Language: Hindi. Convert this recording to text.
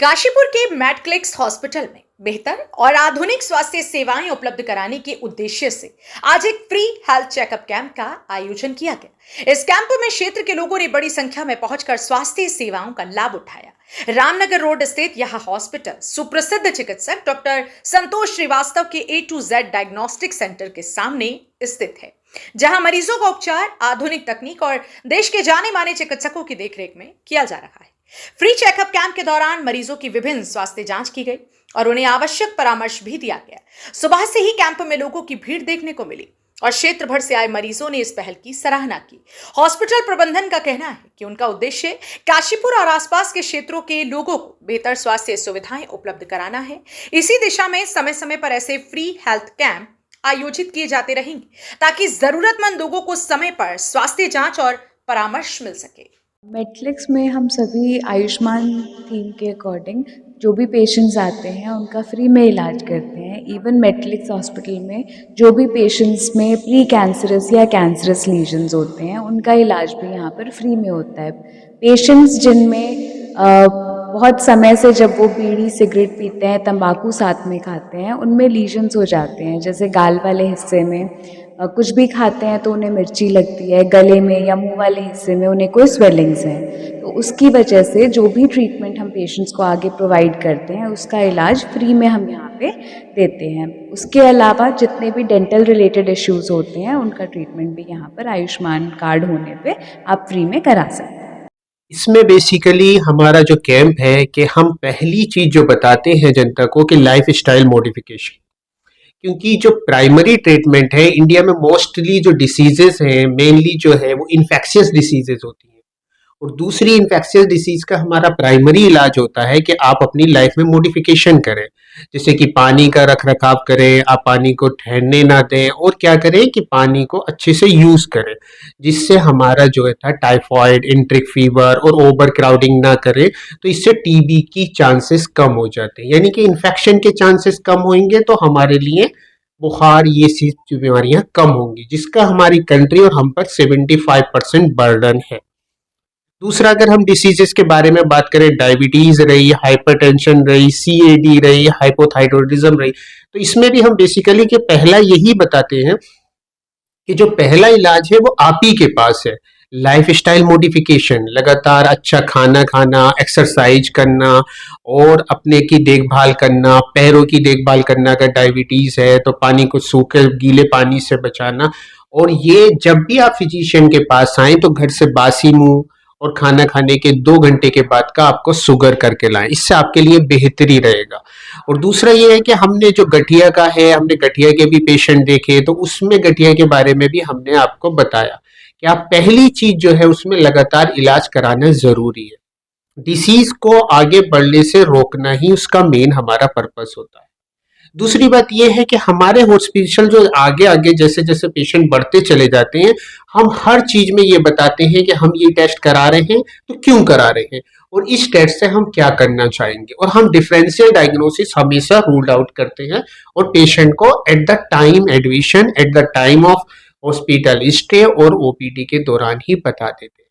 काशीपुर के मैडक्लिक्स हॉस्पिटल में बेहतर और आधुनिक स्वास्थ्य सेवाएं उपलब्ध कराने के उद्देश्य से आज एक फ्री हेल्थ चेकअप कैंप का आयोजन किया गया। इस कैंप में क्षेत्र के लोगों ने बड़ी संख्या में पहुंचकर स्वास्थ्य सेवाओं का लाभ उठाया। रामनगर रोड स्थित यह हॉस्पिटल सुप्रसिद्ध चिकित्सक डॉक्टर संतोष श्रीवास्तव के A to Z diagnostic centre के सामने स्थित है, जहां मरीजों का उपचार आधुनिक तकनीक और देश के जाने माने चिकित्सकों की देखरेख में किया जा रहा है। फ्री चेकअप कैंप के दौरान मरीजों की विभिन्न स्वास्थ्य जांच की गई और उन्हें आवश्यक परामर्श भी दिया गया। सुबह से ही कैंप में लोगों की भीड़ देखने को मिली और क्षेत्र भर से आए मरीजों ने इस पहल की सराहना की। हॉस्पिटल प्रबंधन का कहना है कि उनका उद्देश्य काशीपुर और आसपास के क्षेत्रों के लोगों को बेहतर स्वास्थ्य सुविधाएं उपलब्ध कराना है। इसी दिशा में समय समय पर ऐसे फ्री हेल्थ कैंप आयोजित किए जाते रहेंगे ताकि जरूरतमंद लोगों को समय पर स्वास्थ्य जांच और परामर्श मिल सके। मैडक्लिक्स में हम सभी आयुष्मान थीम के अकॉर्डिंग जो भी पेशेंट्स आते हैं उनका फ्री में इलाज करते हैं। इवन मैडक्लिक्स हॉस्पिटल में जो भी पेशेंट्स में प्री कैंसरस या कैंसरस लीजन्स होते हैं उनका इलाज भी यहाँ पर फ्री में होता है। पेशेंट्स जिनमें बहुत समय से जब वो बीड़ी सिगरेट पीते हैं, तंबाकू साथ में खाते हैं, उनमें लीजन्स हो जाते हैं, जैसे गाल वाले हिस्से में कुछ भी खाते हैं तो उन्हें मिर्ची लगती है, गले में या मुंह वाले हिस्से में उन्हें कोई स्वेलिंग्स हैं, तो उसकी वजह से जो भी ट्रीटमेंट हम पेशेंट्स को आगे प्रोवाइड करते हैं उसका इलाज फ्री में हम यहाँ पे देते हैं। उसके अलावा जितने भी डेंटल रिलेटेड इश्यूज़ होते हैं उनका ट्रीटमेंट भी यहाँ पर आयुष्मान कार्ड होने पर आप फ्री में करा सकते हैं। इसमें बेसिकली हमारा जो कैंप है कि हम पहली चीज़ जो बताते हैं जनता को कि लाइफ स्टाइल मॉडिफिकेशन, क्योंकि जो प्राइमरी ट्रीटमेंट है इंडिया में मोस्टली जो डिसीजेस हैं मेनली जो है वो इन्फेक्शियस डिसीजेस होती हैं, और दूसरी इन्फेक्शियस डिसीज का हमारा प्राइमरी इलाज होता है कि आप अपनी लाइफ में मॉडिफिकेशन करें, जैसे कि पानी का रख रखाव करें, आप पानी को ठहरने ना दें, और क्या करें कि पानी को अच्छे से यूज़ करें, जिससे हमारा जो है था टाइफॉइड, एंट्रिक फीवर और ओवर क्राउडिंग ना करें, तो इससे टीबी की चांसेस कम हो जाते हैं, यानी कि इन्फेक्शन के चांसेस कम होंगे तो हमारे लिए बुखार ये सी बीमारियां कम होंगी, जिसका हमारी कंट्री और हम पर 75% बर्डन है। दूसरा, अगर हम डिसीजेस के बारे में बात करें, डायबिटीज़ रही, हाइपरटेंशन रही, CAD रही, हाइपोथायरॉयडिज्म रही, तो इसमें भी हम बेसिकली कि पहला यही बताते हैं कि जो पहला इलाज है वो आप ही के पास है। लाइफ स्टाइल मॉडिफिकेशन, लगातार अच्छा खाना खाना, एक्सरसाइज करना और अपने की देखभाल करना, पैरों की देखभाल करना, अगर डायबिटीज़ है तो पानी को सूखे गीले पानी से बचाना, और ये जब भी आप फिजिशियन के पास आएँ तो घर से बासी मुंह और खाना खाने के 2 घंटे के बाद का आपको शुगर करके लाएं, इससे आपके लिए बेहतरी रहेगा। और दूसरा ये है कि हमने जो गठिया का है, हमने गठिया के भी पेशेंट देखे, तो उसमें गठिया के बारे में भी हमने आपको बताया कि आप पहली चीज जो है उसमें लगातार इलाज कराना जरूरी है। डिसीज को आगे बढ़ने से रोकना ही उसका मेन हमारा पर्पस होता है। दूसरी बात यह है कि हमारे हॉस्पिटल जो आगे आगे जैसे जैसे पेशेंट बढ़ते चले जाते हैं, हम हर चीज में ये बताते हैं कि हम ये टेस्ट करा रहे हैं तो क्यों करा रहे हैं और इस टेस्ट से हम क्या करना चाहेंगे, और हम डिफरेंशियल डायग्नोसिस हमेशा रूल आउट करते हैं और पेशेंट को at the time admission, at the time of hospital stay और OPD के दौरान ही बता देते हैं।